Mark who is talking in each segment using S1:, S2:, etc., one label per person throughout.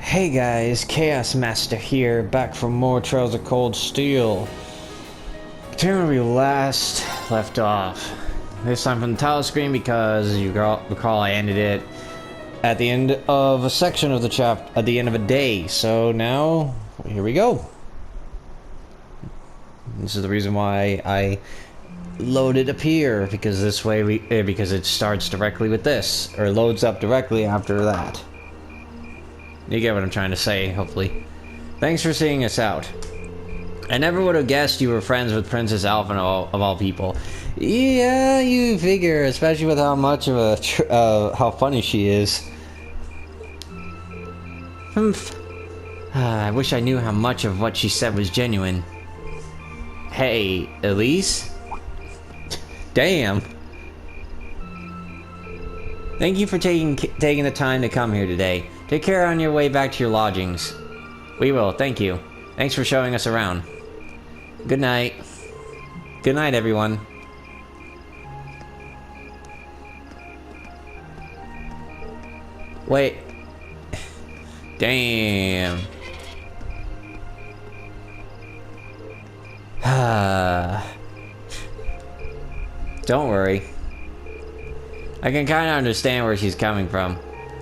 S1: Hey guys, Chaos Master here, back for more Trails of Cold Steel. Continuing where we last left off. This time from the title screen because you recall I ended it at the end of a section of the chapter, at the end of a day. So now, here we go. This is the reason why I loaded up here, because this way because it starts directly with this, or loads up directly after that. You get what I'm trying to say, hopefully. Thanks for seeing us out. I never would have guessed you were friends with Princess Alphen of all people. Yeah, you figure, especially with how much of a how funny she is. I wish I knew how much of what she said was genuine. Hey, Elise? Damn. Thank you for taking the time to come here today. Take care on your way back to your lodgings. We will, thank you. Thanks for showing us around. Good night. Good night, everyone. Wait. Damn. Don't worry. I can kinda understand where she's coming from.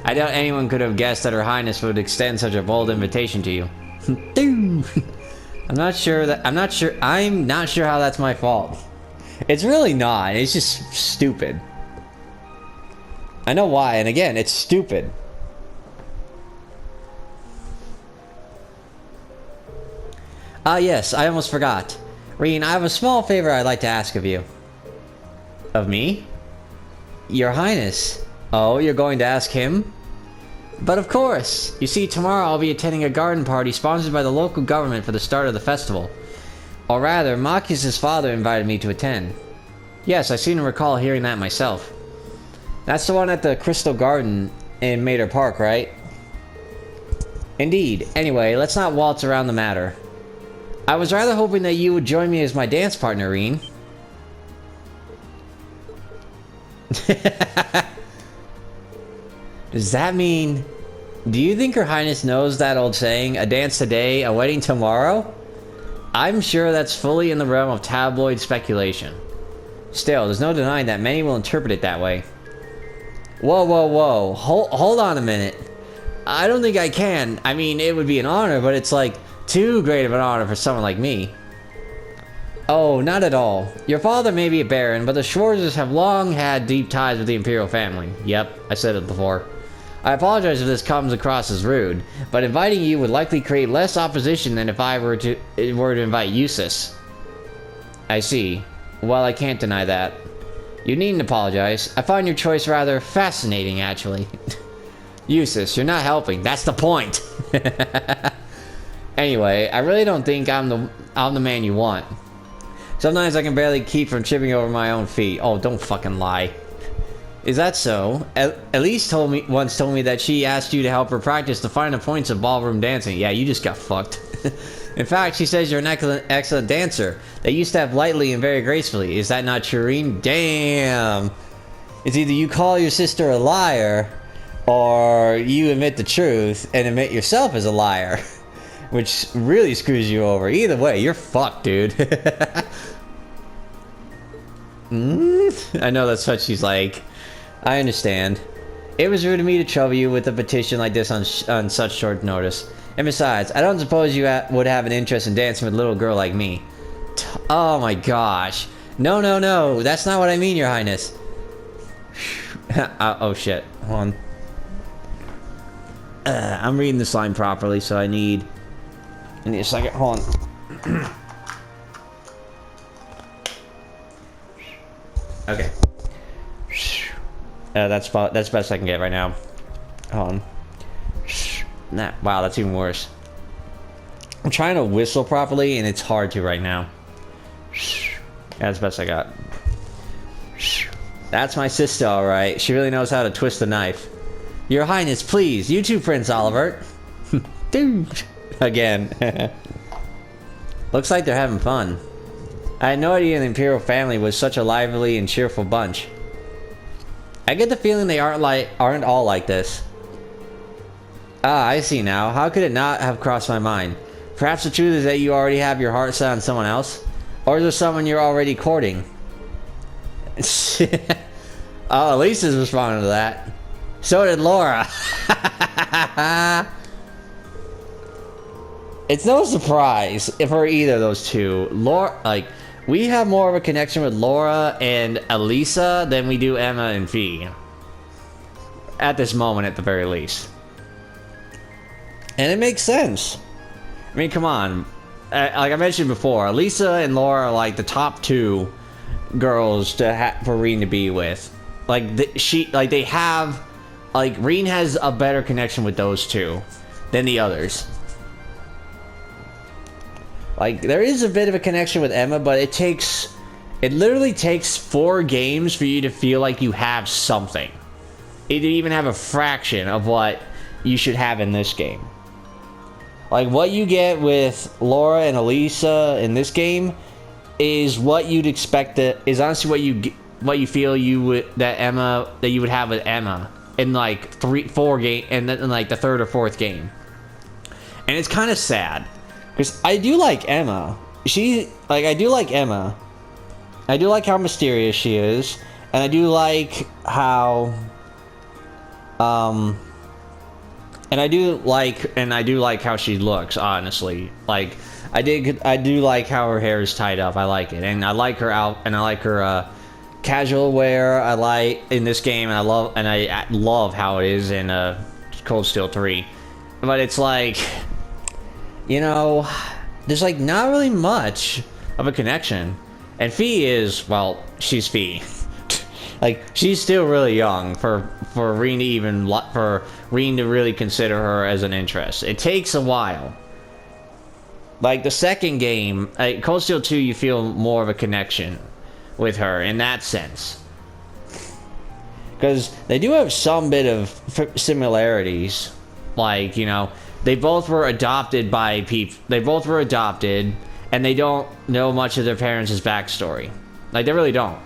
S1: I doubt anyone could have guessed that Her Highness would extend such a bold invitation to you. I'm not sure how that's my fault. It's really not. It's just stupid. I know why, and again, it's stupid. Ah, yes, I almost forgot. Rean, I have a small favor I'd like to ask of you. Of me? Your Highness. Oh, you're going to ask him? But of course! You see, tomorrow I'll be attending a garden party sponsored by the local government for the start of the festival. Or rather, Marcus's father invited me to attend. Yes, I seem to recall hearing that myself. That's the one at the Crystal Garden in Mater Park, right? Indeed. Anyway, let's not waltz around the matter. I was rather hoping that you would join me as my dance partner, Rean. Does that mean... Do you think Her Highness knows that old saying, a dance today, a wedding tomorrow? I'm sure that's fully in the realm of tabloid speculation. Still, there's no denying that many will interpret it that way. Whoa, whoa, whoa. Hold on a minute. I don't think I can. I mean, it would be an honor, but it's like too great of an honor for someone like me. Oh, not at all. Your father may be a baron, but the Schwarzers have long had deep ties with the Imperial family. Yep, I said it before. I apologize if this comes across as rude, but inviting you would likely create less opposition than if I were to invite Eustace. I see. Well, I can't deny that. You needn't apologize. I find your choice rather fascinating, actually. Eustace, you're not helping. That's the point. Anyway, I really don't think I'm the man you want. Sometimes I can barely keep from tripping over my own feet. Oh, don't fucking lie. Is that so? Elise once told me that she asked you to help her practice the finer points of ballroom dancing. Yeah, you just got fucked. In fact, she says you're an excellent dancer, that you step lightly and very gracefully. Is that not true, Rean? Damn. It's either you call your sister a liar, or you admit the truth and admit yourself as a liar. Which really screws you over. Either way, you're fucked, dude. I know that's what she's like. I understand. It was rude of me to trouble you with a petition like this on such short notice. And besides, I don't suppose you would have an interest in dancing with a little girl like me. Oh my gosh. No, no, no. That's not what I mean, Your Highness. Oh shit. Hold on. I'm reading this line properly, so I need a second. Hold on. Okay. That's best I can get right now. Hold on. Wow, that's even worse. I'm trying to whistle properly, and it's hard to right now. That's best I got. That's my sister, alright. She really knows how to twist a knife. Your Highness, please. You too, Prince Olivert. Dude. Again. Looks like they're having fun. I had no idea the Imperial family was such a lively and cheerful bunch. I get the feeling they aren't all like this. Ah, I see now. How could it not have crossed my mind? Perhaps the truth is that you already have your heart set on someone else? Or is there someone you're already courting? Oh, Lisa's responding to that. So did Laura. It's no surprise for either of those two. Laura, like, we have more of a connection with Laura and Elisa than we do Emma and Fee. At this moment, at the very least. And it makes sense. I mean, come on. Like I mentioned before, Elisa and Laura are like the top two girls for Rean to be with. Like, they have... Like, Rean has a better connection with those two than the others. Like, there is a bit of a connection with Emma, but it literally takes 4 games for you to feel like you have something. It didn't even have a fraction of what you should have in this game. Like, what you get with Laura and Elisa in this game is what you'd expect is honestly what you feel you would that you would have with Emma in like 4 game, and then in like the 3rd or 4th game. And it's kind of sad. Because I do like Emma. I do like Emma. I do like how mysterious she is. And I do like how... And I do like how she looks, honestly. Like, I do like how her hair is tied up. I like it. And I like her casual wear. I like in this game, and I love how it is in Cold Steel 3. But it's like... You know, there's like not really much of a connection. And Fee is, well, she's Fee. Like, she's still really young for Rean to really consider her as an interest. It takes a while. Like the second game, Cold Steel 2, you feel more of a connection with her in that sense. Because they do have some bit of similarities. Like, you know, they both were adopted by people. They both were adopted, and they don't know much of their parents' backstory. Like, they really don't.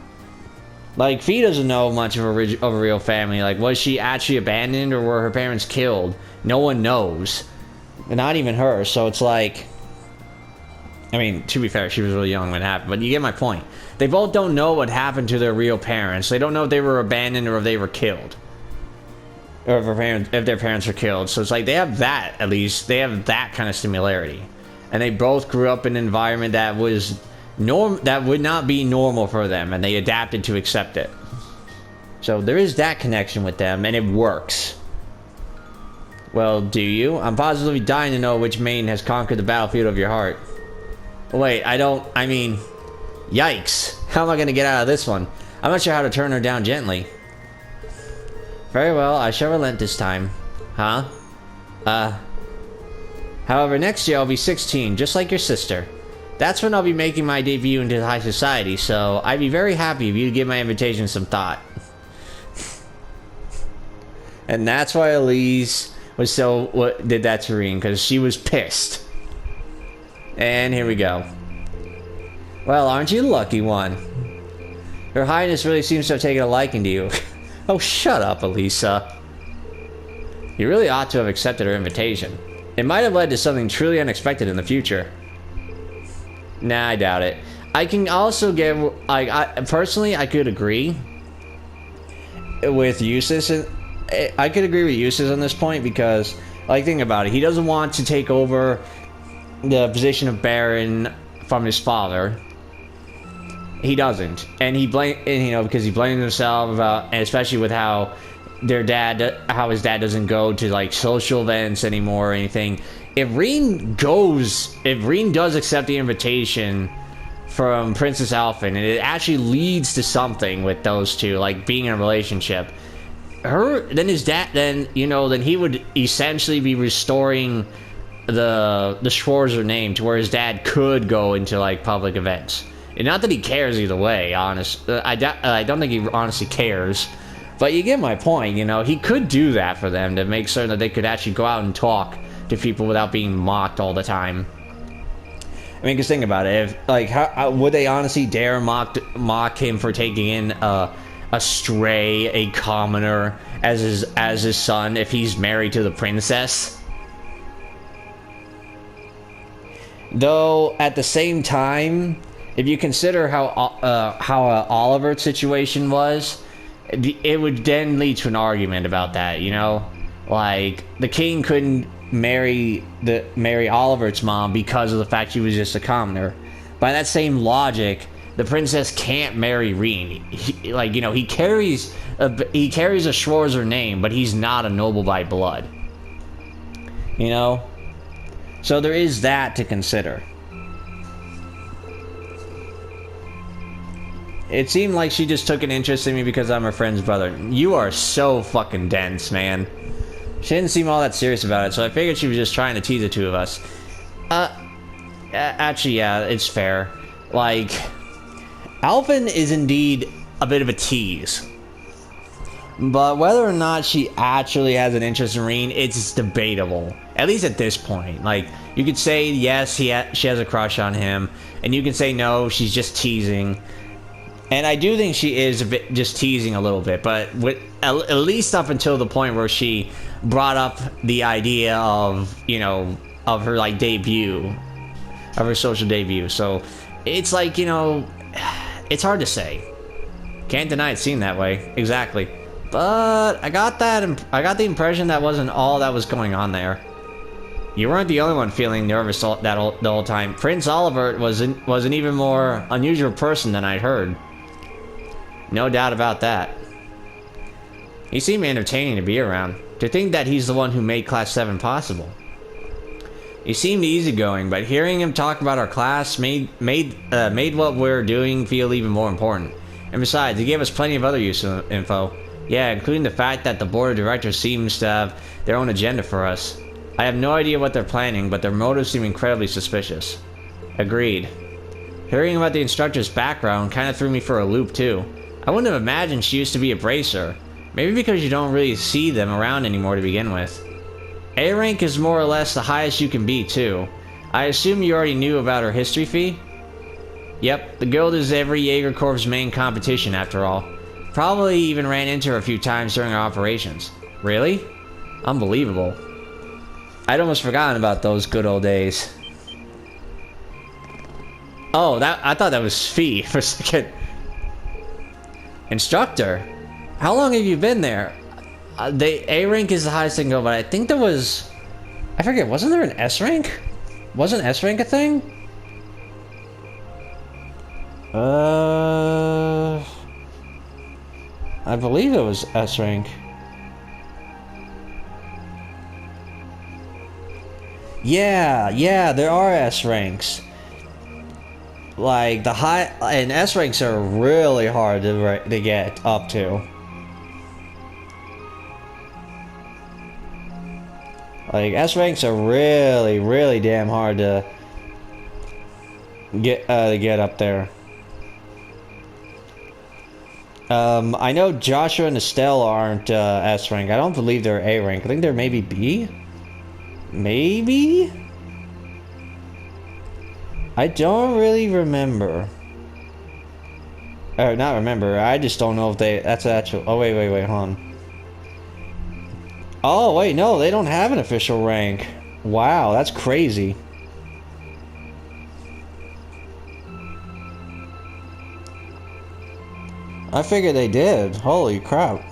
S1: Like, Fee doesn't know much of a real family. Like, was she actually abandoned, or were her parents killed? No one knows. Not even her, so it's like... I mean, to be fair, she was really young when it happened, but you get my point. They both don't know what happened to their real parents. They don't know if they were abandoned or if they were killed. Or if their parents were killed. So it's like they have that, at least. They have that kind of similarity. And they both grew up in an environment that that would not be normal for them, and they adapted to accept it. So there is that connection with them, and it works. Well, do you? I'm positively dying to know which maiden has conquered the battlefield of your heart. Wait, I mean, yikes. How am I going to get out of this one? I'm not sure how to turn her down gently. Very well, I shall relent this time. Huh? However, next year I'll be 16, just like your sister. That's when I'll be making my debut into high society, so I'd be very happy if you'd give my invitation some thought. And that's why Elise did that to Rean, because she was pissed. And here we go. Well, aren't you the lucky one? Her Highness really seems to have taken a liking to you. Oh, shut up, Elisa. You really ought to have accepted her invitation. It might have led to something truly unexpected in the future. Nah, I doubt it. I can also get... personally, I could agree with Eustace. I could agree with Eustace on this point because, like, think about it. He doesn't want to take over the position of Baron from his father. He doesn't, and because he blames himself about, and especially with how his dad doesn't go to like social events anymore or anything. If Rean does accept the invitation from Princess Alphen, and it actually leads to something with those two, like being in a relationship, then he would essentially be restoring the Schwarzer name to where his dad could go into like public events. And not that he cares either way, I don't think he honestly cares. But you get my point, you know. He could do that for them to make certain that they could actually go out and talk to people without being mocked all the time. I mean, because think about it. If, how would they honestly dare mock him for taking in a a stray, a commoner as his son if he's married to the princess. Though at the same time, if you consider how Oliver's situation was, it would then lead to an argument about that, you know? Like, the king couldn't marry Oliver's mom because of the fact she was just a commoner. By that same logic, the princess can't marry Rean. He carries a Schwarzer name, but he's not a noble by blood. You know? So there is that to consider. It seemed like she just took an interest in me because I'm her friend's brother. You are so fucking dense, man. She didn't seem all that serious about it, so I figured she was just trying to tease the two of us. Actually, yeah, it's fair. Like, Alvin is indeed a bit of a tease. But whether or not she actually has an interest in Rean, it's debatable. At least at this point. Like, you could say, yes, she has a crush on him. And you can say, no, she's just teasing. And I do think she is a bit just teasing a little bit. But at least up until the point where she brought up the idea of, you know, of her, like, debut. Of her social debut. So, it's like, you know, it's hard to say. Can't deny it seemed that way. Exactly. But I got the impression that wasn't all that was going on there. You weren't the only one feeling nervous the whole time. Prince Oliver was an even more unusual person than I'd heard. No doubt about that. He seemed entertaining to be around. To think that he's the one who made Class VII possible. He seemed easygoing, but hearing him talk about our class made what we're doing feel even more important. And besides, he gave us plenty of other useful info. Yeah, including the fact that the board of directors seems to have their own agenda for us. I have no idea what they're planning, but their motives seem incredibly suspicious. Agreed. Hearing about the instructor's background kind of threw me for a loop too. I wouldn't have imagined she used to be a bracer. Maybe because you don't really see them around anymore to begin with. A rank is more or less the highest you can be too. I assume you already knew about her history fee? Yep, the guild is every Jaeger Corps' main competition after all. Probably even ran into her a few times during our operations. Really? Unbelievable. I'd almost forgotten about those good old days. Oh, I thought that was Fee for a second. Instructor? How long have you been there? A rank is the highest thing go, but I think there was... I forget, wasn't there an S rank? Wasn't S rank a thing? I believe it was S rank. Yeah, there are S ranks. Like, the high... And S ranks are really hard to get up to. Like, S ranks are really, really damn hard to get up there. I know Joshua and Estelle aren't S rank. I don't believe they're A rank. I think they're maybe B? Maybe? I don't really remember. Or not remember. I just don't know if that's actual... Oh, wait, hold on. Oh, wait, no, they don't have an official rank. Wow, that's crazy. I figured they did. Holy crap.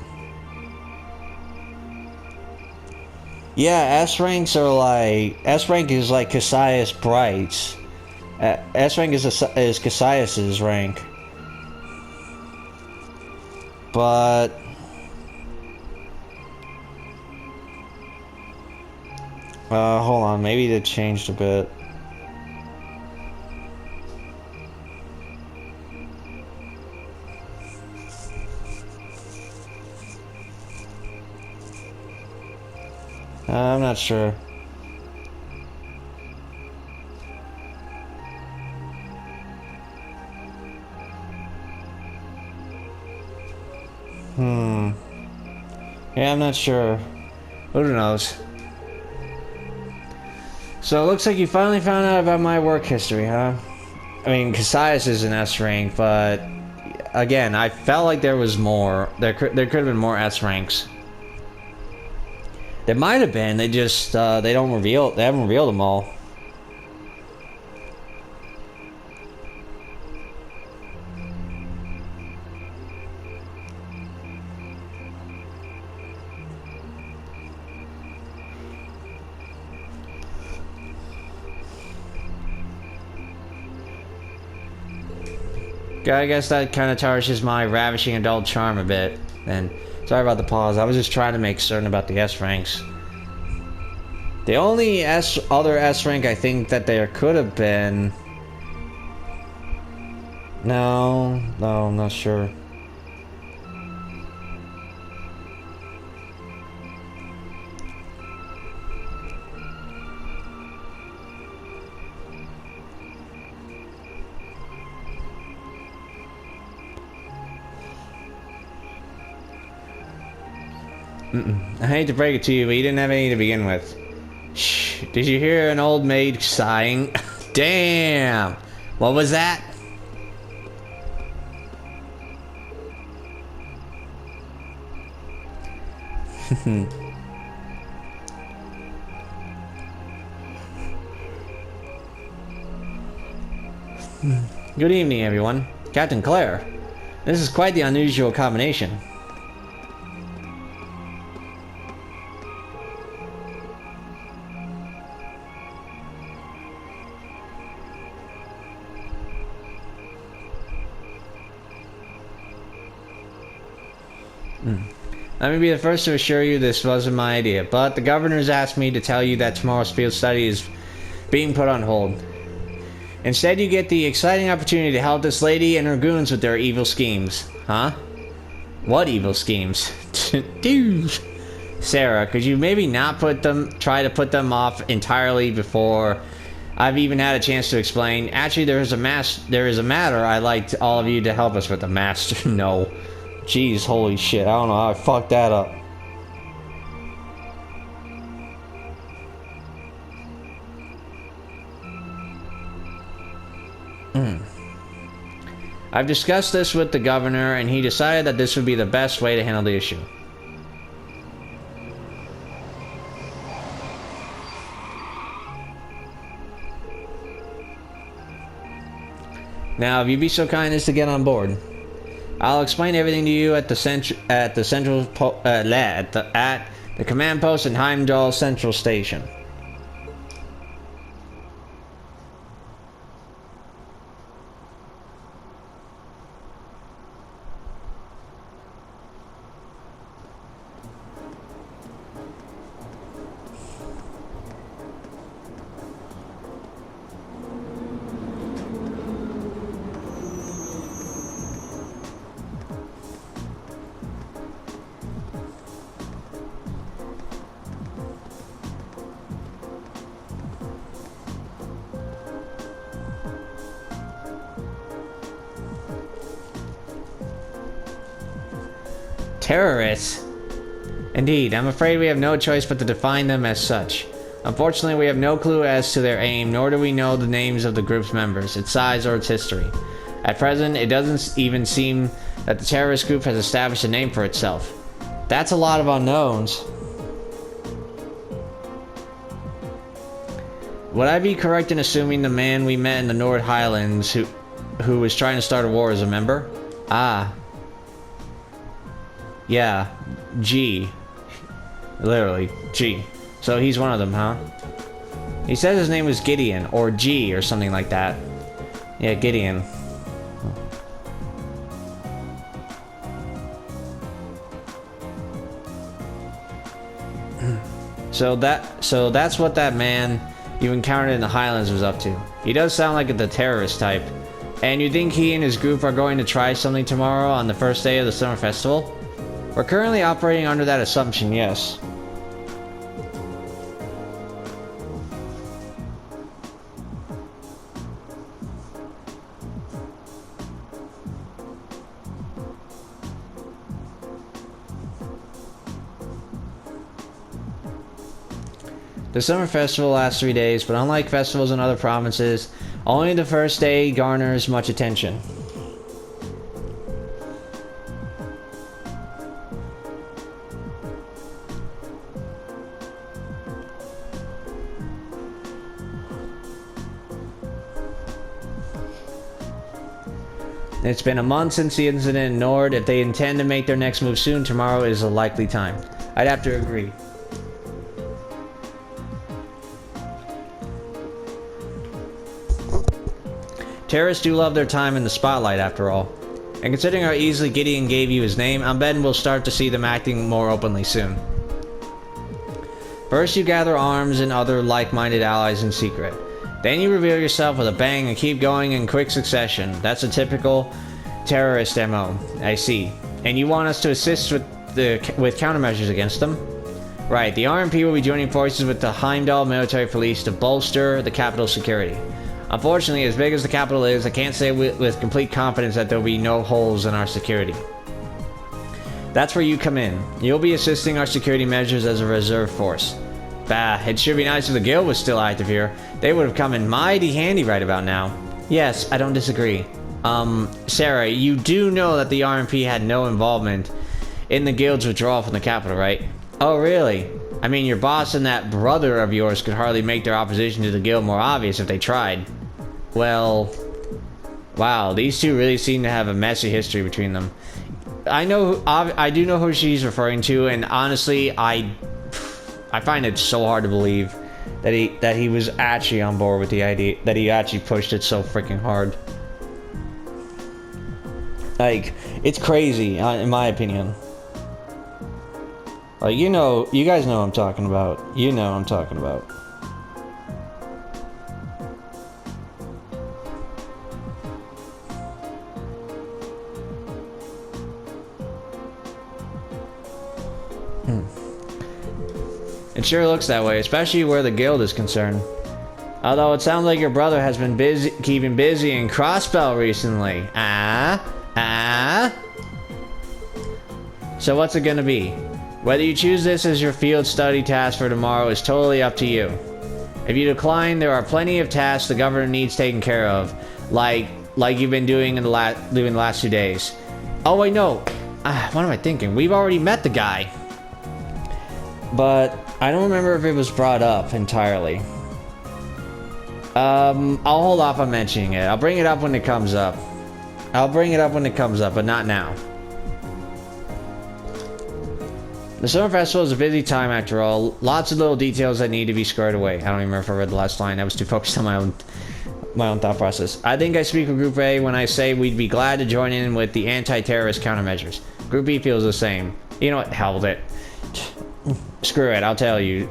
S1: Yeah, S ranks are like... S rank is like Cassius Bright's. S rank is Cassius's rank. But... hold on, maybe they changed a bit. I'm not sure. Yeah, I'm not sure. Who knows? So it looks like you finally found out about my work history, huh? I mean, Cassius is an S rank, but again, I felt like there was more. There could have been more S ranks. There might have been. They just they don't reveal. They haven't revealed them all. I guess that kind of tarnishes my ravishing adult charm a bit. And sorry about the pause. I was just trying to make certain about the S ranks. The only other S rank I think that there could have been. No, I'm not sure. I hate to break it to you, but you didn't have any to begin with. Shh. Did you hear an old maid sighing? Damn! What was that? Good evening, everyone. Captain Claire. This is quite the unusual combination. Let me be the first to assure you this wasn't my idea, but the governor's asked me to tell you that tomorrow's field study is being put on hold. Instead, you get the exciting opportunity to help this lady and her goons with their evil schemes. Huh? What evil schemes? Dude. Sara, could you maybe not try to put them off entirely before I've even had a chance to explain? Actually, there is a matter I'd like all of you to help us with. The master. No. Jeez, holy shit, I don't know how I fucked that up. I've discussed this with the governor, and he decided that this would be the best way to handle the issue. Now, if you'd be so kind as to get on board, I'll explain everything to you at the command post in Heimdall Central Station. Terrorists? Indeed, I'm afraid we have no choice but to define them as such. Unfortunately, we have no clue as to their aim, nor do we know the names of the group's members, its size, or its history. At present, it doesn't even seem that the terrorist group has established a name for itself. That's a lot of unknowns. Would I be correct in assuming the man we met in the North Highlands who was trying to start a war is a member? Ah. Yeah, G. Literally, G. So he's one of them, huh? He says his name was Gideon, or G, or something like that. Yeah, Gideon. So that's what that man you encountered in the Highlands was up to. He does sound like the terrorist type. And you think he and his group are going to try something tomorrow on the first day of the summer festival? We're currently operating under that assumption, yes. The summer festival lasts 3 days, but unlike festivals in other provinces, only the first day garners much attention. It's been a month since the incident in Nord. If they intend to make their next move soon, tomorrow is a likely time. I'd have to agree. Terrorists do love their time in the spotlight, after all. And considering how easily Gideon gave you his name, I'm betting we'll start to see them acting more openly soon. First, you gather arms and other like-minded allies in secret. Then you reveal yourself with a bang and keep going in quick succession. That's a typical terrorist MO. I see. And you want us to assist with countermeasures against them? Right, the RMP will be joining forces with the Heimdall military police to bolster the capital's security. Unfortunately, as big as the capital is, I can't say with complete confidence that there will be no holes in our security. That's where you come in. You'll be assisting our security measures as a reserve force. Bah, it should be nice if the guild was still active here. They would have come in mighty handy right about now. Yes, I don't disagree. Sara, you do know that the RMP had no involvement in the guild's withdrawal from the capital, right? Oh, really? I mean, your boss and that brother of yours could hardly make their opposition to the guild more obvious if they tried. Well, wow, these two really seem to have a messy history between them. I do know who she's referring to, and honestly, I find it so hard to believe that he was actually on board with the idea, that he actually pushed it so freaking hard. Like, it's crazy, in my opinion. Like, you guys know what I'm talking about. You know what I'm talking about. It sure looks that way, especially where the guild is concerned. Although it sounds like your brother has been keeping busy in Crossbell recently. So what's it gonna be? Whether you choose this as your field study task for tomorrow is totally up to you. If you decline, there are plenty of tasks the governor needs taken care of, like you've been doing in the last 2 days. Oh wait, no. What am I thinking? We've already met the guy. But I don't remember if it was brought up entirely. I'll hold off on mentioning it. I'll bring it up when it comes up. But not now. The Summer Festival is a busy time after all. Lots of little details that need to be squared away. I don't even remember if I read the last line. I was too focused on my own thought process. I think I speak with Group A when I say we'd be glad to join in with the anti-terrorist countermeasures. Group B feels the same. You know what? Hell with it. Screw it, I'll tell you,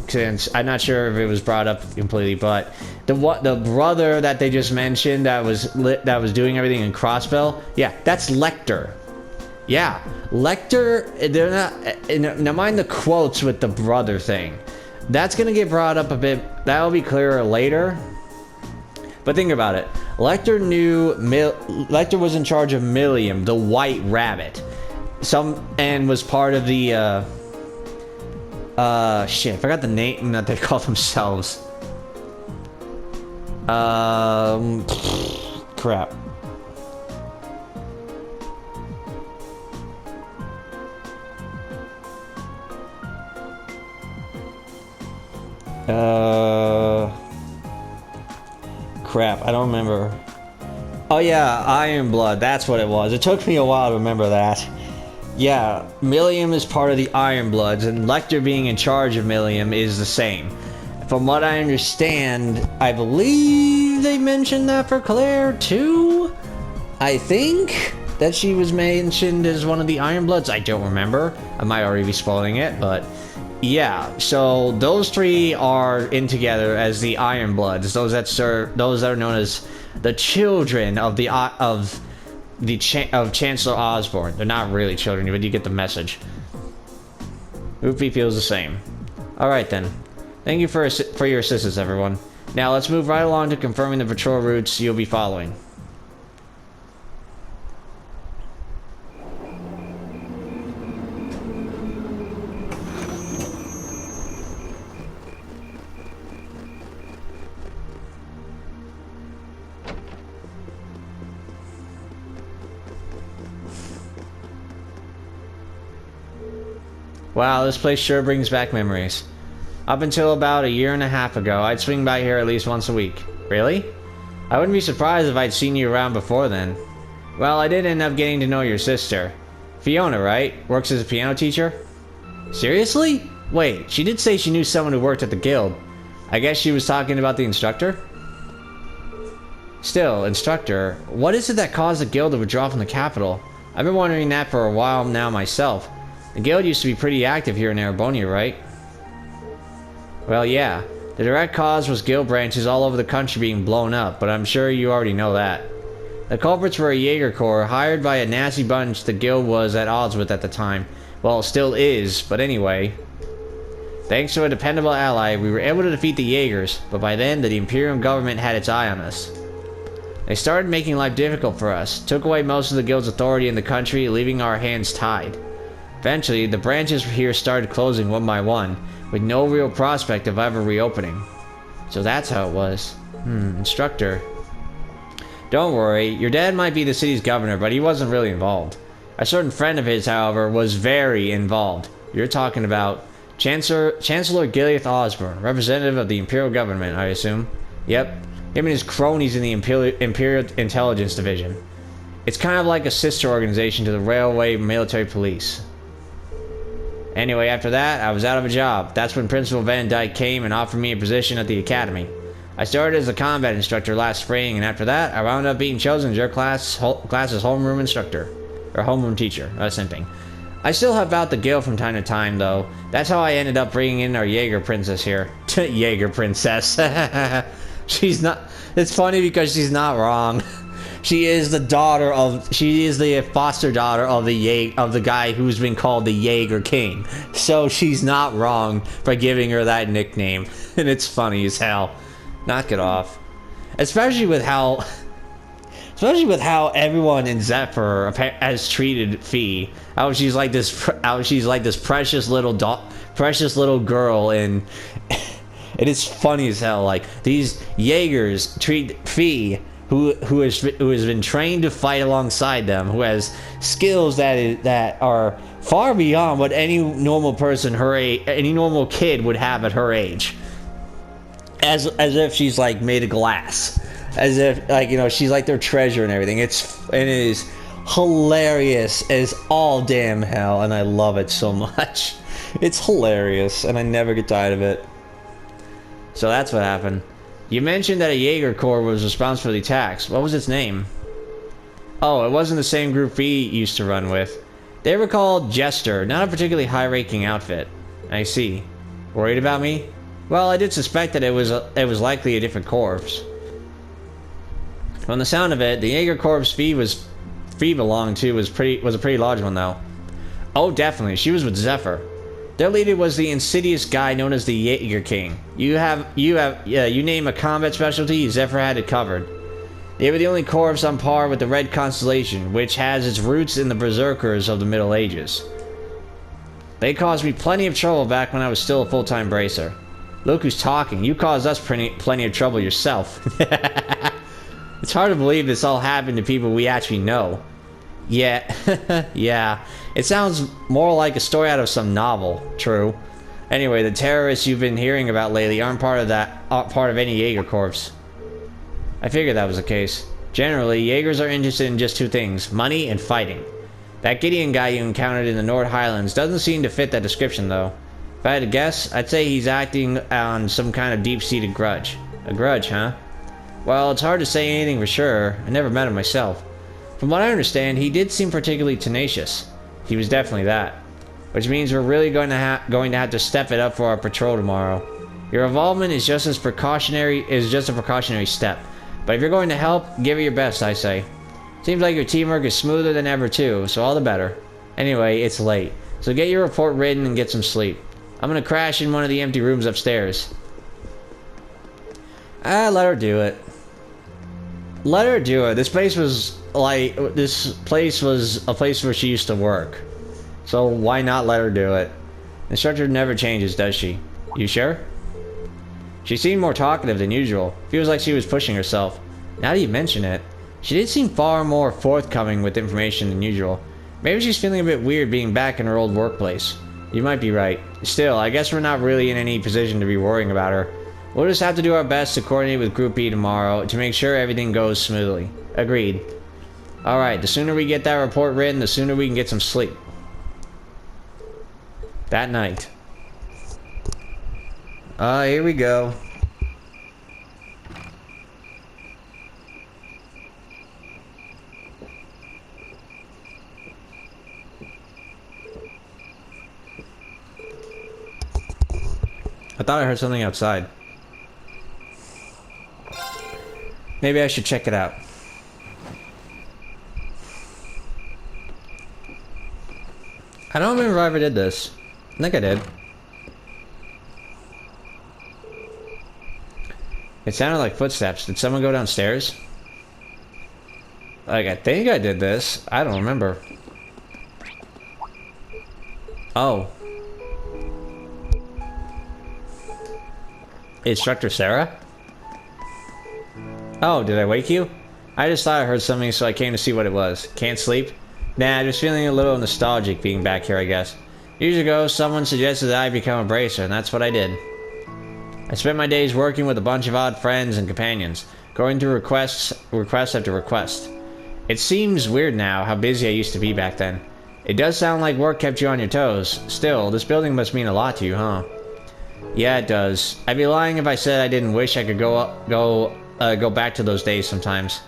S1: since I'm not sure if it was brought up completely, but the brother that they just mentioned that was doing everything in Crossbell, yeah, that's Lecter. Yeah, Lecter. They're not. Now mind the quotes with the brother thing. That's gonna get brought up a bit. That'll be clearer later. But think about it. Lecter Lecter was in charge of Millium, the White Rabbit, and was part of the. Shit, I forgot the name that they call themselves. Crap. Crap, I don't remember. Oh yeah, Iron Blood, that's what it was. It took me a while to remember that. Yeah, Millium is part of the Iron Bloods, and Lecter being in charge of Millium is the same. From what I understand, I believe they mentioned that for Claire too? I think that she was mentioned as one of the Iron Bloods. I don't remember. I might already be spoiling it, but yeah. So those three are in together as the Iron Bloods. Those that are known as the children of Chancellor Osborne. They're not really children, but you get the message. Oopie feels the same. Alright then. Thank you for your assistance, everyone. Now let's move right along to confirming the patrol routes you'll be following. Wow, this place sure brings back memories. Up until about a year and a half ago, I'd swing by here at least once a week. Really? I wouldn't be surprised if I'd seen you around before then. Well, I did end up getting to know your sister. Fiona, right? Works as a piano teacher? Seriously? Wait, she did say she knew someone who worked at the guild. I guess she was talking about the instructor? Still, instructor, what is it that caused the guild to withdraw from the capital? I've been wondering that for a while now myself. The guild used to be pretty active here in Erebonia, right? Well, yeah. The direct cause was guild branches all over the country being blown up, but I'm sure you already know that. The culprits were a Jaeger Corps hired by a nasty bunch the guild was at odds with at the time. Well, it still is, but anyway. Thanks to a dependable ally, we were able to defeat the Jaegers, but by then the Imperial government had its eye on us. They started making life difficult for us, took away most of the guild's authority in the country, leaving our hands tied. Eventually, the branches here started closing one by one, with no real prospect of ever reopening. So that's how it was. Instructor. Don't worry, your dad might be the city's governor, but he wasn't really involved. A certain friend of his, however, was very involved. You're talking about Chancellor Gileath Osborne, representative of the Imperial government, I assume. Yep, him and his cronies in the Imperial Intelligence Division. It's kind of like a sister organization to the Railway Military Police. Anyway, after that, I was out of a job. That's when Principal Van Dyke came and offered me a position at the academy. I started as a combat instructor last spring, and after that, I wound up being chosen as your class's homeroom instructor. Or homeroom teacher, same thing. I still help out the guild from time to time, though. That's how I ended up bringing in our Jaeger princess here. Jaeger princess. She's not... It's funny because she's not wrong. She is the daughter of... She is the foster daughter of the guy who's been called the Jaeger King. So she's not wrong for giving her that nickname. And it's funny as hell. Knock it off. Especially with how everyone in Zephyr has treated Fee. How she's like this precious little girl, and it is funny as hell. Like, these Jaegers treat Fee, who has been trained to fight alongside them, who has skills that are far beyond what any normal person her age, any normal kid would have at her age. As if she's like made of glass. As if, like, you know, she's like their treasure and everything. It is hilarious as all damn hell, and I love it so much. It's hilarious, and I never get tired of it. So that's what happened. You mentioned that a Jaeger Corps was responsible for the attacks. What was its name? Oh, it wasn't the same group Fee used to run with. They were called Jester, not a particularly high-ranking outfit. I see. Worried about me? Well, I did suspect that it was likely a different corps. From the sound of it, the Jaeger Corps Fee belonged to was a pretty large one, though. Oh, definitely. She was with Zephyr. Their leader was the insidious guy known as the Jaeger King. You name a combat specialty, Zephyr had it covered. They were the only corps on par with the Red Constellation, which has its roots in the Berserkers of the Middle Ages. They caused me plenty of trouble back when I was still a full-time bracer. Look who's talking. You caused us plenty of trouble yourself. It's hard to believe this all happened to people we actually know. Yeah, yeah. It sounds more like a story out of some novel. True. Anyway, the terrorists you've been hearing about lately aren't part of any Jaeger Corps. I figured that was the case. Generally, Jaegers are interested in just two things: money and fighting. That Gideon guy you encountered in the North Highlands doesn't seem to fit that description, though. If I had to guess, I'd say he's acting on some kind of deep-seated grudge. A grudge, huh? Well, it's hard to say anything for sure. I never met him myself. From what I understand, he did seem particularly tenacious. He was definitely that. Which means we're really going to have to step it up for our patrol tomorrow. Your involvement is just a precautionary step. But if you're going to help, give it your best, I say. Seems like your teamwork is smoother than ever too, so all the better. Anyway, it's late, so get your report written and get some sleep. I'm gonna crash in one of the empty rooms upstairs. Let her do it. Let her do it. This place was a place where she used to work. So why not let her do it? The instructor never changes, does she? You sure? She seemed more talkative than usual. Feels like she was pushing herself. Now that you mention it, she did seem far more forthcoming with information than usual. Maybe she's feeling a bit weird being back in her old workplace. You might be right. Still, I guess we're not really in any position to be worrying about her. We'll just have to do our best to coordinate with Group B tomorrow to make sure everything goes smoothly. Agreed. Alright, the sooner we get that report written, the sooner we can get some sleep. That night. Here we go. I thought I heard something outside. Maybe I should check it out. I don't remember if I ever did this. I think I did. It sounded like footsteps. Did someone go downstairs? Like, I think I did this. I don't remember. Oh. Instructor Sara? Oh, did I wake you? I just thought I heard something, so I came to see what it was. Can't sleep? Nah, just feeling a little nostalgic being back here, I guess. Years ago, someone suggested that I become a bracer, and that's what I did. I spent my days working with a bunch of odd friends and companions, going through request after request. It seems weird now how busy I used to be back then. It does sound like work kept you on your toes. Still, this building must mean a lot to you, huh? Yeah, it does. I'd be lying if I said I didn't wish I could go back to those days sometimes.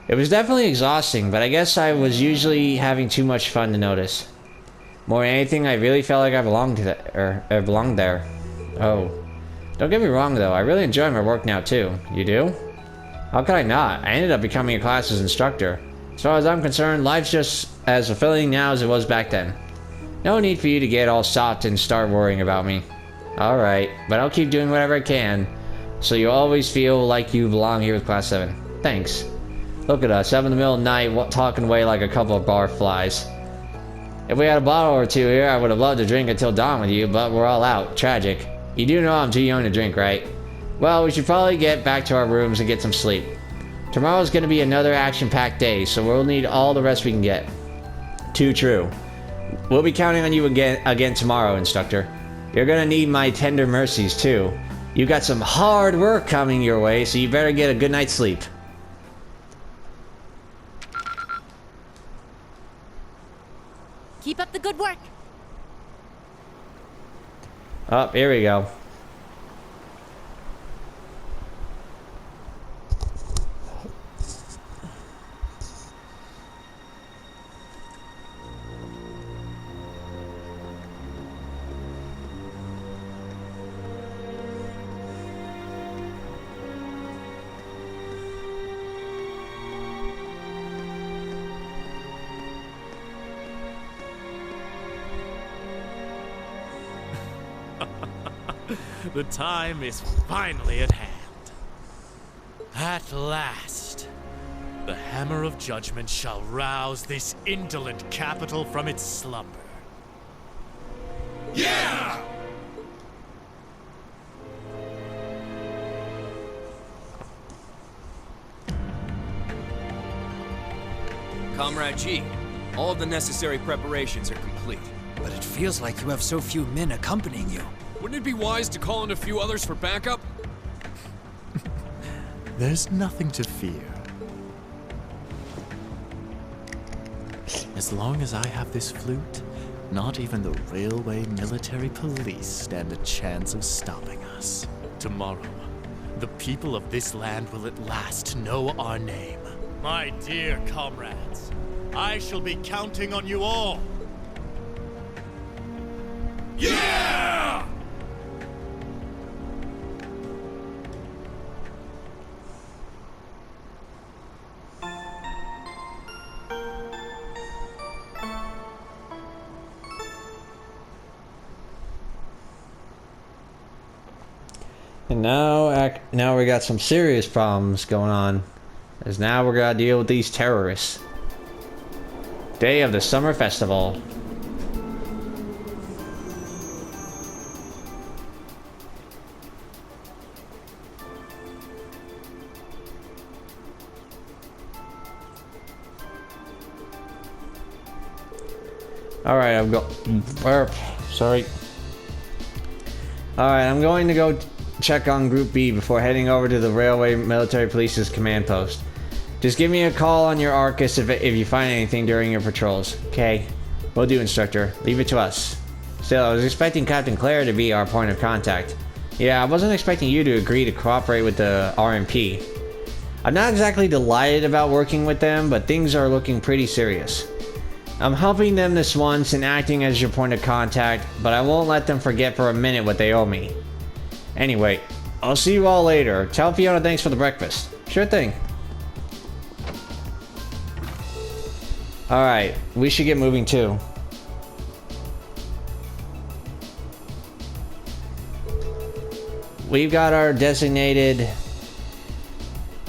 S1: It was definitely exhausting, but I guess I was usually having too much fun to notice. More than anything, I really felt like I belonged there. Oh. Don't get me wrong though, I really enjoy my work now too. You do? How could I not? I ended up becoming a class's instructor. As far as I'm concerned, life's just as fulfilling now as it was back then. No need for you to get all soft and start worrying about me. Alright, but I'll keep doing whatever I can, so you always feel like you belong here with Class 7. Thanks. Look at us, up in the middle of the night, talking away like a couple of barflies. If we had a bottle or two here, I would have loved to drink until dawn with you, but we're all out. Tragic. You do know I'm too young to drink, right? Well, we should probably get back to our rooms and get some sleep. Tomorrow's gonna be another action-packed day, so we'll need all the rest we can get. Too true. We'll be counting on you again tomorrow, Instructor. You're gonna need my tender mercies, too. You got some hard work coming your way, so you better get a good night's sleep.
S2: Keep up the good work.
S1: Oh, here we go.
S3: The time is finally at hand. At last, the hammer of judgment shall rouse this indolent capital from its slumber. Yeah!
S4: Comrade G, all of the necessary preparations are complete.
S5: But it feels like you have so few men accompanying you.
S6: Wouldn't it be wise to call in a few others for backup?
S7: There's nothing to fear. As long as I have this flute, not even the railway military police stand a chance of stopping us.
S3: Tomorrow, the people of this land will at last know our name. My dear comrades, I shall be counting on you all. Yeah!
S1: And now we got some serious problems going on, as now we're gonna deal with these terrorists. Day of the summer festival. Alright, Sorry. Alright, I'm going to go check on Group B before heading over to the Railway Military Police's command post. Just give me a call on your Arcus if you find anything during your patrols. Okay. Will do, Instructor. Leave it to us. Still, I was expecting Captain Claire to be our point of contact. Yeah, I wasn't expecting you to agree to cooperate with the RMP. I'm not exactly delighted about working with them, but things are looking pretty serious. I'm helping them this once and acting as your point of contact, but I won't let them forget for a minute what they owe me. Anyway, I'll see you all later. Tell Fiona thanks for the breakfast. Sure thing. Alright, we should get moving too. We've got our designated...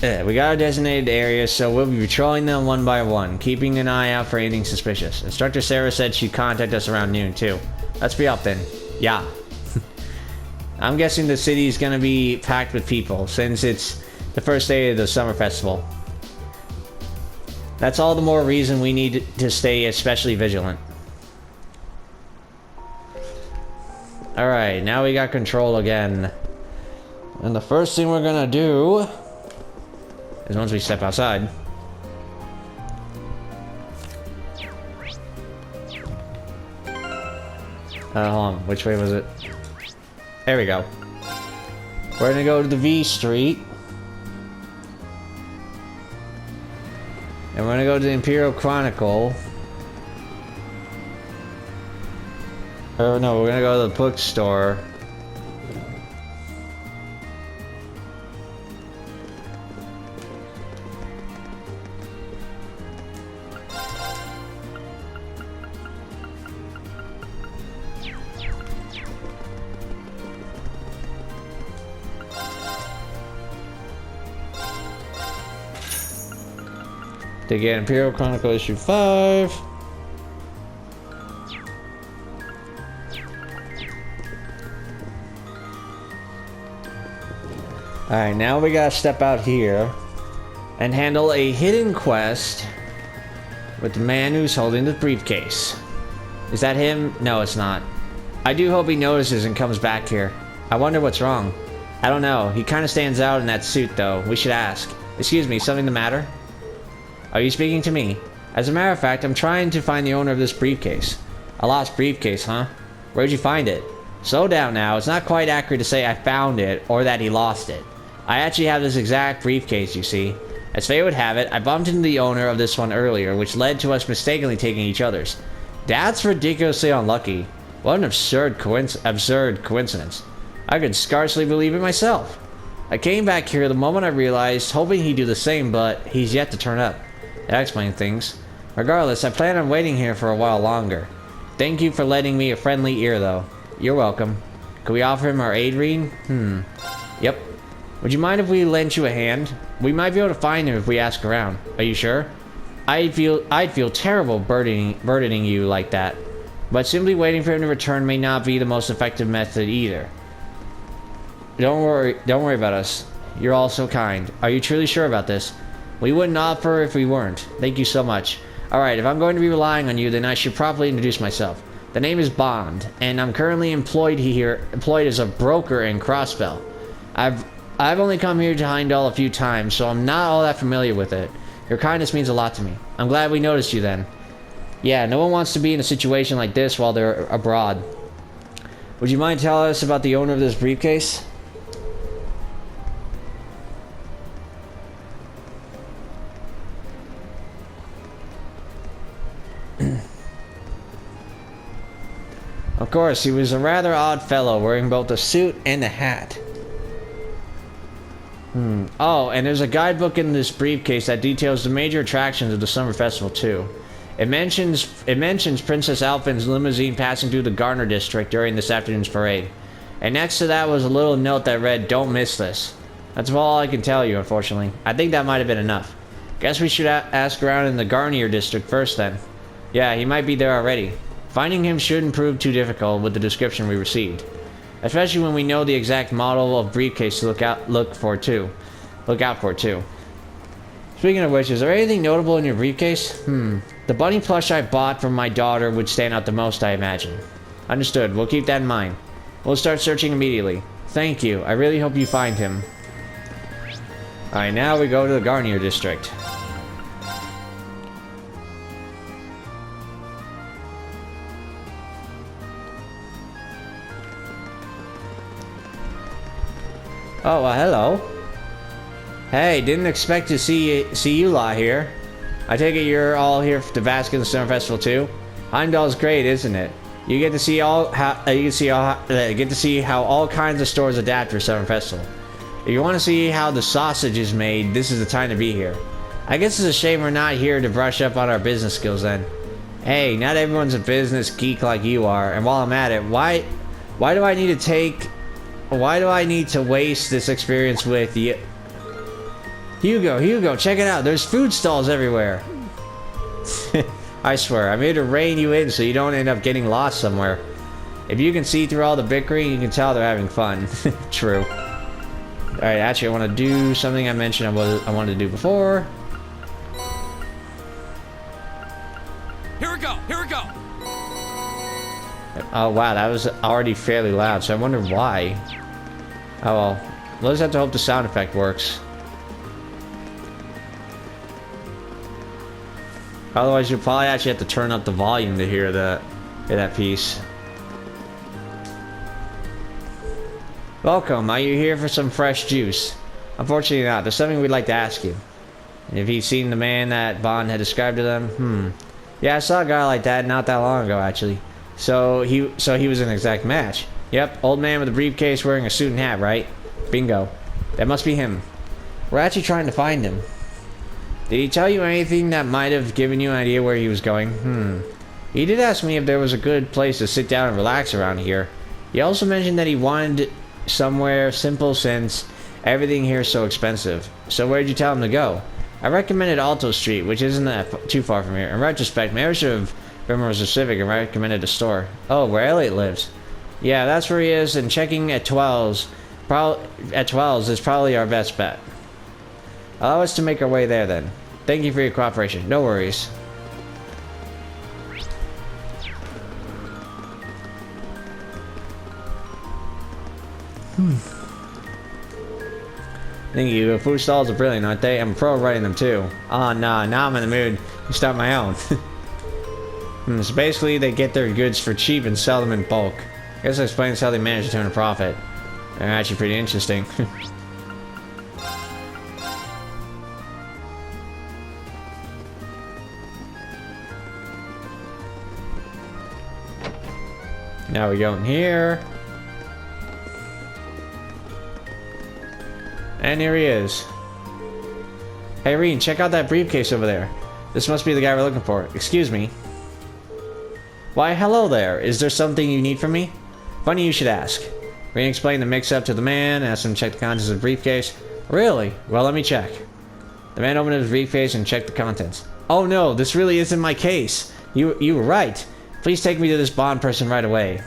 S1: we got our designated areas, so we'll be patrolling them one by one, keeping an eye out for anything suspicious. Instructor Sara said she'd contact us around noon too. Let's be up then. Yeah. I'm guessing the city is gonna be packed with people, since it's the first day of the summer festival. That's all the more reason we need to stay especially vigilant. Alright, now we got control again. And the first thing we're gonna do is once we step outside. Hold on, which way was it? There we go. We're gonna go to the V Street. And we're gonna go to the Imperial Chronicle. Oh no, we're gonna go to the bookstore. To get Imperial Chronicle issue 5. Alright, now we gotta step out here and handle a hidden quest with the man who's holding the briefcase. Is that him? No, it's not. I do hope he notices and comes back here. I wonder what's wrong. I don't know. He kind of stands out in that suit, though. We should ask. Excuse me, something the matter? Are you speaking to me? As a matter of fact, I'm trying to find the owner of this briefcase. A lost briefcase, huh? Where'd you find it? Slow down now. It's not quite accurate to say I found it or that he lost it. I actually have this exact briefcase, you see. As fate would have it, I bumped into the owner of this one earlier, which led to us mistakenly taking each other's. That's ridiculously unlucky. What an absurd coincidence. I could scarcely believe it myself. I came back here the moment I realized, hoping he'd do the same, but he's yet to turn up. That explains things. Regardless, I plan on waiting here for a while longer. Thank you for lending me a friendly ear, though. You're welcome. Could we offer him our aid, Rean? Yep. Would you mind if we lent you a hand? We might be able to find him if we ask around. Are you sure? I'd feel terrible burdening you like that. But simply waiting for him to return may not be the most effective method either. Don't worry about us. You're all so kind. Are you truly sure about this? We wouldn't offer if we weren't. Thank you so much. Alright, if I'm going to be relying on you, then I should properly introduce myself. The name is Bond, and I'm currently employed as a broker in Crossbell. I've only come here to Heimdall a few times, so I'm not all that familiar with it. Your kindness means a lot to me. I'm glad we noticed you then. Yeah, no one wants to be in a situation like this while they're abroad. Would you mind telling us about the owner of this briefcase? Of course, he was a rather odd fellow, wearing both a suit and a hat. Oh, and there's a guidebook in this briefcase that details the major attractions of the summer festival too. It mentions Princess Alphin's limousine passing through the Garner district during this afternoon's parade. And next to that was a little note that read, "Don't miss this." That's all I can tell you, unfortunately. I think that might have been enough. Guess we should ask around in the Garnier district first then. Yeah, he might be there already. Finding him shouldn't prove too difficult with the description we received. Especially when we know the exact model of briefcase to look out for too. Speaking of which, is there anything notable in your briefcase? The bunny plush I bought from my daughter would stand out the most, I imagine. Understood. We'll keep that in mind. We'll start searching immediately. Thank you. I really hope you find him. Alright, now we go to the Garnier district. Oh, well, hello. Hey, didn't expect to see you lot here. I take it you're all here to bask in the Summer Festival too? Heimdall's great, isn't it? You get to see how all kinds of stores adapt for Summer Festival. If you want to see how the sausage is made, this is the time to be here. I guess it's a shame we're not here to brush up on our business skills then. Hey, not everyone's a business geek like you are, and while I'm at it, why do I need to waste this experience with you? Hugo, check it out. There's food stalls everywhere. I swear, I'm here to rein you in so you don't end up getting lost somewhere. If you can see through all the bickering, you can tell they're having fun. True. Alright, actually, I want to do something I mentioned I wanted to do before.
S6: Here we go!
S1: Oh, wow, that was already fairly loud, so I wonder why. Oh, well. We'll just have to hope the sound effect works. Otherwise, you'll probably actually have to turn up the volume to hear that piece. Welcome. Are you here for some fresh juice? Unfortunately not. There's something we'd like to ask you. Have you seen the man that Bond had described to them? Yeah, I saw a guy like that not that long ago, actually. So he was an exact match. Yep, old man with a briefcase wearing a suit and hat, right? Bingo. That must be him. We're actually trying to find him. Did he tell you anything that might have given you an idea where he was going? He did ask me if there was a good place to sit down and relax around here. He also mentioned that he wanted somewhere simple since everything here is so expensive. So where'd you tell him to go? I recommended Alto Street, which isn't that too far from here. In retrospect, maybe I should have been more specific and recommended a store. Oh, where Elliot lives. Yeah, that's where he is, and checking at 12's is probably our best bet. Allow us to make our way there then. Thank you for your cooperation. No worries. Thank you. The food stalls are brilliant, aren't they? I'm a pro running them too. Oh, nah, now I'm in the mood to start my own. So basically, they get their goods for cheap and sell them in bulk. I guess that explains how they manage to turn a profit. They're actually pretty interesting. Now we go in here. And here he is. Hey, Rean, check out that briefcase over there. This must be the guy we're looking for. Excuse me. Why, hello there. Is there something you need from me? Funny you should ask. Rean explained the mix-up to the man, asked him to check the contents of the briefcase. Really? Well, let me check. The man opened his briefcase and checked the contents. Oh no, this really isn't my case. You were right. Please take me to this Bond person right away.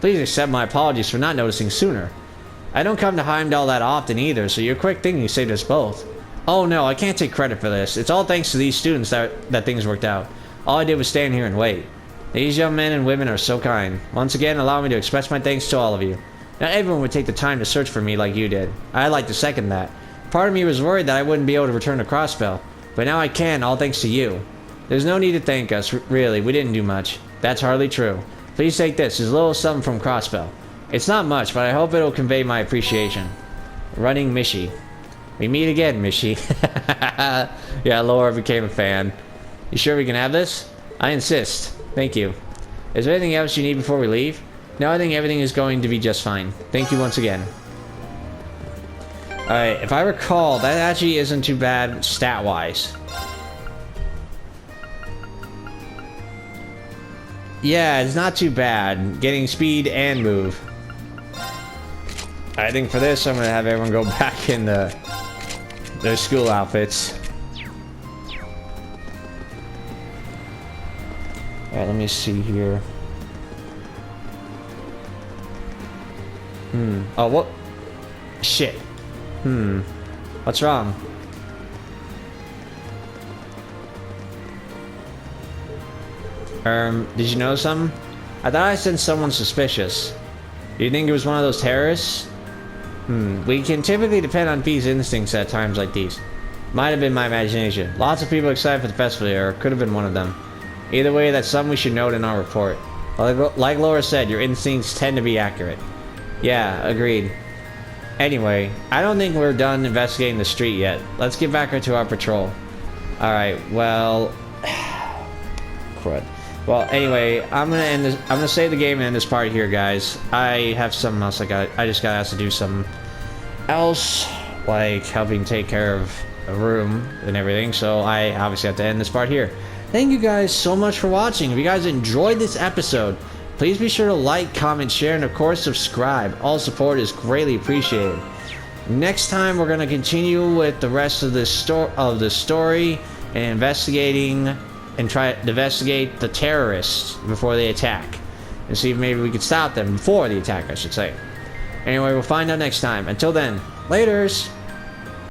S1: Please accept my apologies for not noticing sooner. I don't come to Heimdall that often either, so your quick thinking saved us both. Oh no, I can't take credit for this. It's all thanks to these students that things worked out. All I did was stand here and wait. These young men and women are so kind. Once again, allow me to express my thanks to all of you. Not everyone would take the time to search for me like you did. I'd like to second that. Part of me was worried that I wouldn't be able to return to Crossbell, but now I can, all thanks to you. There's no need to thank us, really. We didn't do much. That's hardly true. Please take this. It's a little something from Crossbell. It's not much, but I hope it'll convey my appreciation. Running Mishi. We meet again, Mishi. Yeah, Laura became a fan. You sure we can have this? I insist. Thank you. Is there anything else you need before we leave? No, I think everything is going to be just fine. Thank you once again. Alright, if I recall, that actually isn't too bad stat-wise. Yeah, it's not too bad. Getting speed and move. I think for this, I'm going to have everyone go back in their school outfits. Alright, let me see here. Oh, what? Shit. What's wrong? Did you know something? I thought I sensed someone suspicious. Do you think it was one of those terrorists? We can typically depend on V's instincts at times like these. Might have been my imagination. Lots of people excited for the festival here, or could have been one of them. Either way, that's something we should note in our report. Like Laura said, your instincts tend to be accurate. Yeah, agreed. Anyway, I don't think we're done investigating the street yet. Let's get back to our patrol. Alright, well... crud. Well, anyway, I'm gonna end this. I'm gonna save the game and end this part here, guys. I have something else I just got asked to do something else, like helping take care of a room and everything. So I obviously have to end this part here. Thank you guys so much for watching. If you guys enjoyed this episode, please be sure to like, comment, share, and of course subscribe. All support is greatly appreciated. Next time, we're gonna continue with the rest of the story and investigating. And try to investigate the terrorists before they attack. And see if maybe we could stop them before the attack, I should say. Anyway, we'll find out next time. Until then, laters!